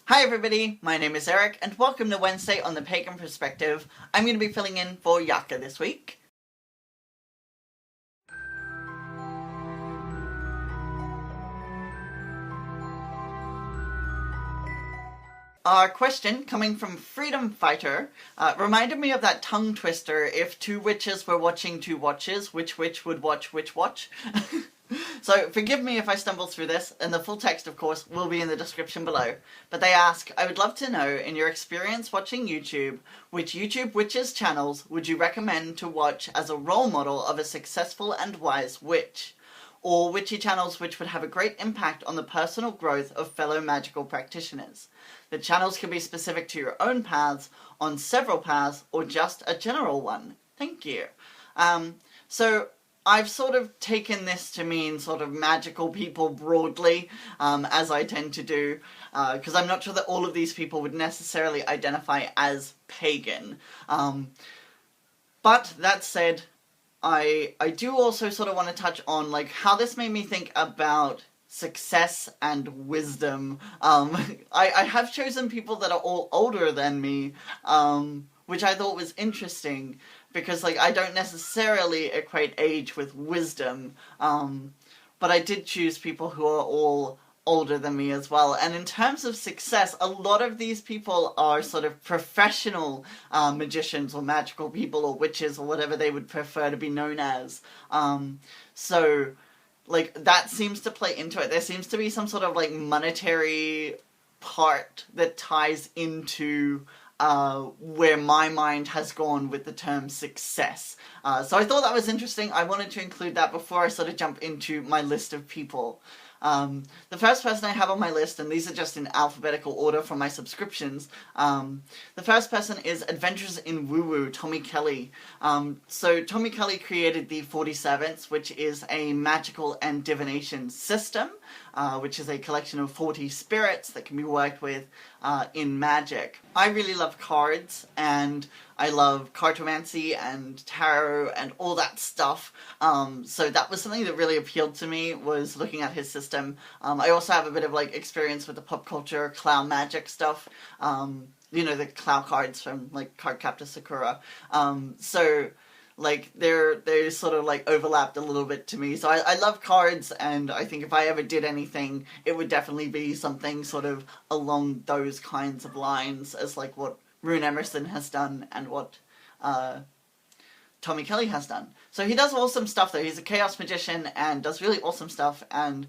Hi everybody, my name is Eric, and welcome to Wednesday on the Pagan Perspective. I'm going to be filling in for Yaka this week. Our question, coming from Freedom Fighter, reminded me of that tongue twister, if two witches were watching two watches, which witch would watch which watch? So forgive me if I stumble through this, and the full text, of course, will be in the description below. But they ask, I would love to know, in your experience watching YouTube, which YouTube witches channels would you recommend to watch as a role model of a successful and wise witch? Or witchy channels which would have a great impact on the personal growth of fellow magical practitioners. The channels can be specific to your own paths, on several paths, or just a general one. Thank you. So I've sort of taken this to mean sort of magical people broadly, as I tend to do, because I'm not sure that all of these people would necessarily identify as pagan. But that said, I do also sort of want to touch on like how this made me think about success and wisdom. I have chosen people that are all older than me, which I thought was interesting, because like I don't necessarily equate age with wisdom, but I did choose people who are all older than me as well. And in terms of success, a lot of these people are sort of professional magicians or magical people or witches or whatever they would prefer to be known as. So like that seems to play into it. There seems to be some sort of like monetary part that ties into where my mind has gone with the term success. So I thought that was interesting. I wanted to include that before I sort of jump into my list of people. The first person I have on my list, and these are just in alphabetical order from my subscriptions, the first person is Adventures in Woo Woo, Tommy Kelly. So Tommy Kelly created the 47th, which is a magical and divination system, which is a collection of 40 spirits that can be worked with in magic. I really love cards, and I love cartomancy and tarot and all that stuff, so that was something that really appealed to me, was looking at his system. I also have a bit of like experience with the pop culture clown magic stuff, you know, the clown cards from like Cardcaptor Sakura, so like they're sort of like overlapped a little bit to me. So I love cards, and I think if I ever did anything, it would definitely be something sort of along those kinds of lines as like what Rune Emerson has done and what Tommy Kelly has done. So he does awesome stuff though. He's a chaos magician and does really awesome stuff, and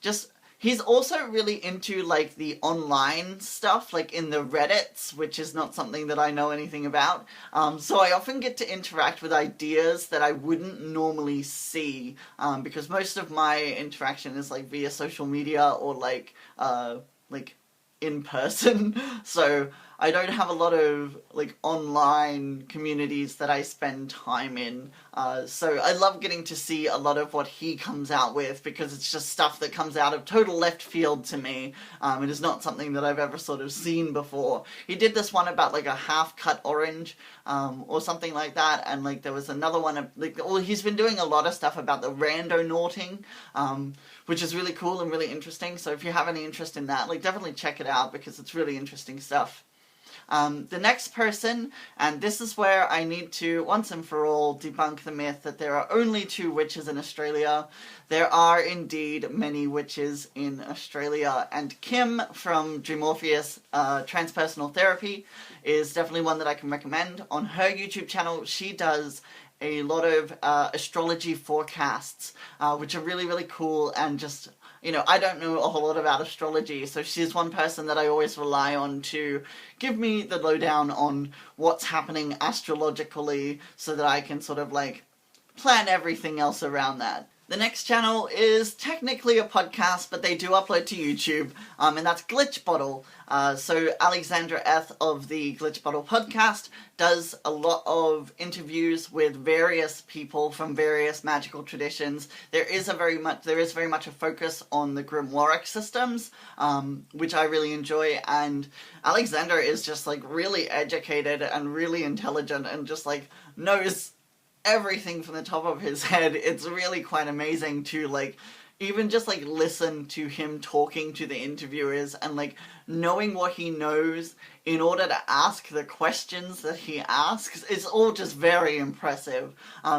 just he's also really into like the online stuff, like in the Reddits, which is not something that I know anything about. So I often get to interact with ideas that I wouldn't normally see, because most of my interaction is like via social media or like in person. So I don't have a lot of like online communities that I spend time in, so I love getting to see a lot of what he comes out with, because it's just stuff that comes out of total left field to me. It is not something that I've ever sort of seen before. He did this one about like a half-cut orange, or something like that, and like there was another one, like, well, he's been doing a lot of stuff about the randonauting, which is really cool and really interesting, so if you have any interest in that, like definitely check it out, because it's really interesting stuff. The next person, and this is where I need to, once and for all, debunk the myth that there are only 2 witches in Australia. There are indeed many witches in Australia, and Kim from Dreamorpheus, Transpersonal Therapy, is definitely one that I can recommend. On her YouTube channel, she does a lot of astrology forecasts, which are really, really cool, and just, you know, I don't know a whole lot about astrology, so she's one person that I always rely on to give me the lowdown on what's happening astrologically, so that I can sort of like plan everything else around that. The next channel is technically a podcast, but they do upload to YouTube, and that's Glitch Bottle. So Alexandra Eth of the Glitch Bottle podcast does a lot of interviews with various people from various magical traditions. There is very much a focus on the Grimoire systems, which I really enjoy, and Alexander is just like really educated and really intelligent and just like knows everything from the top of his head. It's really quite amazing to like even just like listen to him talking to the interviewers and like knowing what he knows in order to ask the questions that he asks, it's all just very impressive.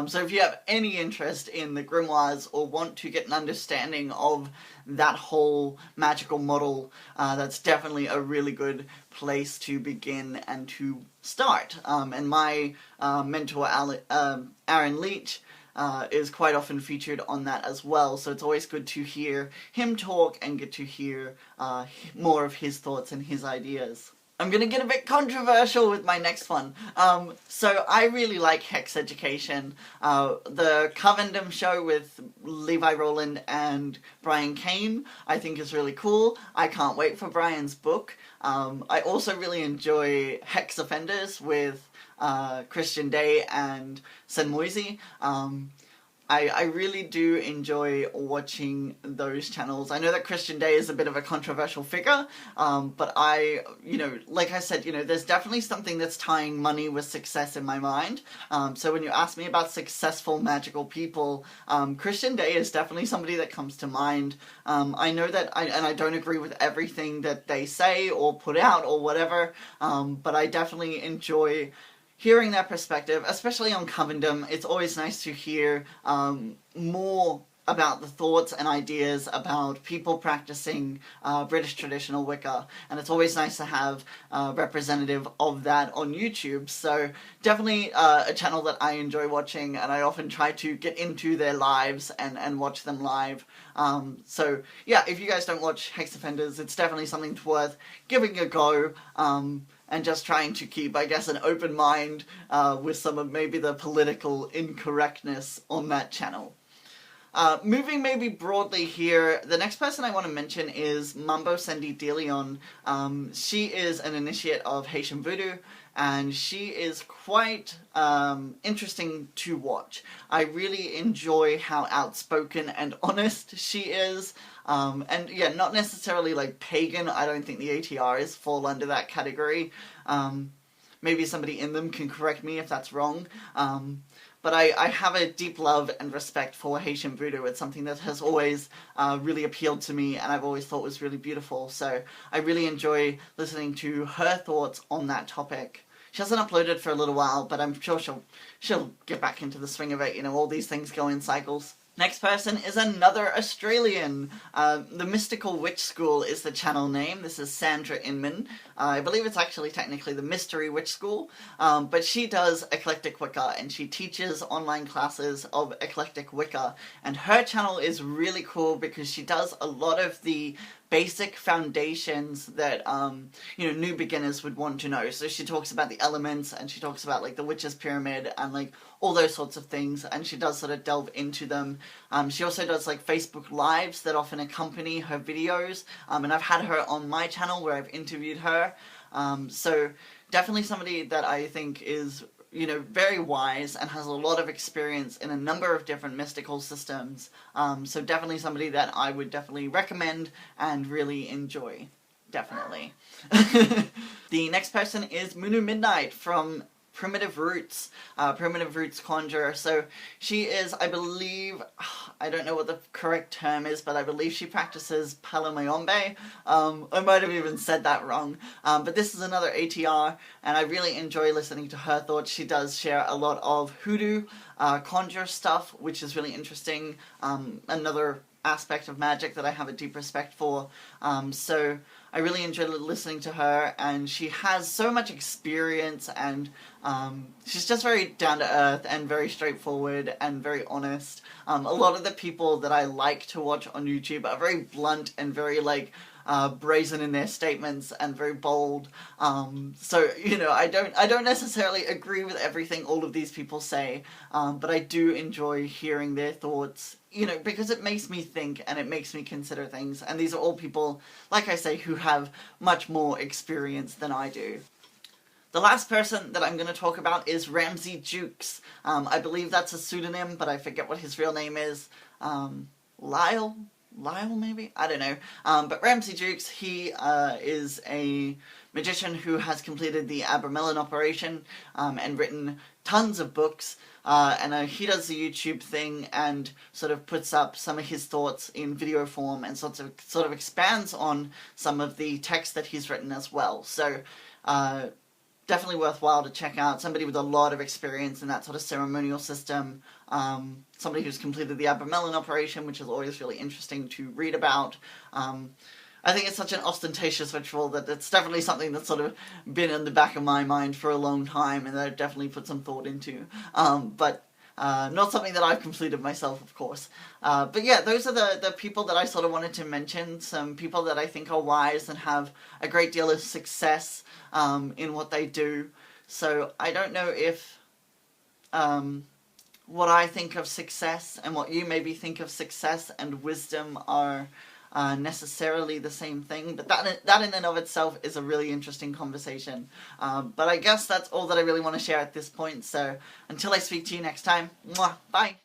So if you have any interest in the grimoires or want to get an understanding of that whole magical model, that's definitely a really good place to begin and to start. And my mentor, Aaron Leach, is quite often featured on that as well, so it's always good to hear him talk and get to hear more of his thoughts and his ideas. I'm gonna get a bit controversial with my next one. So I really like Hex Education. The Covendom show with Levi Rowland and Brian Kane I think is really cool. I can't wait for Brian's book. I also really enjoy Hex Offenders with Christian Day and Sen Moisey. I really do enjoy watching those channels. I know that Christian Day is a bit of a controversial figure, but like I said, there's definitely something that's tying money with success in my mind. So when you ask me about successful magical people, Christian Day is definitely somebody that comes to mind. I know that, I don't agree with everything that they say or put out or whatever, but I definitely enjoy hearing their perspective, especially on Covendom. It's always nice to hear more about the thoughts and ideas about people practicing British traditional Wicca, and it's always nice to have a representative of that on YouTube. So definitely a channel that I enjoy watching, and I often try to get into their lives and watch them live. So yeah, if you guys don't watch Hex Offenders, it's definitely something worth giving a go. And just trying to keep, I guess, an open mind with some of maybe the political incorrectness on that channel. Moving maybe broadly here, the next person I want to mention is Mambo Deleon. She is an initiate of Haitian Voodoo, and she is quite interesting to watch. I really enjoy how outspoken and honest she is. And yeah, not necessarily like pagan. I don't think the ATRs fall under that category. Maybe somebody in them can correct me if that's wrong. But I have a deep love and respect for Haitian Voodoo. It's something that has always really appealed to me, and I've always thought was really beautiful. So I really enjoy listening to her thoughts on that topic. She hasn't uploaded for a little while, but I'm sure she'll get back into the swing of it. All these things go in cycles. Next person is another Australian. The Mystical Witch School is the channel name. This is Sandra Inman. I believe it's actually technically the Mystery Witch School, but she does eclectic Wicca, and she teaches online classes of eclectic Wicca. And her channel is really cool because she does a lot of the basic foundations that new beginners would want to know. So she talks about the elements, and she talks about like the witch's pyramid and like all those sorts of things, and she does sort of delve into them. She also does like Facebook Lives that often accompany her videos, and I've had her on my channel where I've interviewed her. So definitely somebody that I think is very wise and has a lot of experience in a number of different mystical systems. So definitely somebody that I would definitely recommend and really enjoy. Definitely. The next person is Munu Midnight from Primitive Roots Conjurer. So she is, I believe, I don't know what the correct term is, but I believe she practices Palomayombe. I might have even said that wrong. But this is another ATR, and I really enjoy listening to her thoughts. She does share a lot of hoodoo, conjure stuff, which is really interesting. Another aspect of magic that I have a deep respect for. So I really enjoy listening to her, and she has so much experience, and she's just very down to earth and very straightforward and very honest. A lot of the people that I like to watch on YouTube are very blunt and very brazen in their statements and very bold. So I don't necessarily agree with everything all of these people say, but I do enjoy hearing their thoughts, because it makes me think and it makes me consider things. And these are all people, like I say, who have much more experience than I do. The last person that I'm going to talk about is Ramsey Dukes. I believe that's a pseudonym, but I forget what his real name is. Lyle? Lyle, maybe? I don't know. But Ramsey Dukes, he is a magician who has completed the Abramelin operation and written tons of books. And he does the YouTube thing and sort of puts up some of his thoughts in video form and sort of expands on some of the text that he's written as well. So definitely worthwhile to check out. Somebody with a lot of experience in that sort of ceremonial system. Somebody who's completed the Abramelin operation, which is always really interesting to read about. I think it's such an ostentatious ritual that it's definitely something that's sort of been in the back of my mind for a long time and that I've definitely put some thought into. But not something that I've completed myself, of course. But yeah, those are the people that I sort of wanted to mention. Some people that I think are wise and have a great deal of success in what they do. So I don't know if what I think of success and what you maybe think of success and wisdom are necessarily the same thing, but that in and of itself is a really interesting conversation. But I guess that's all that I really want to share at this point, so until I speak to you next time, mwah, bye!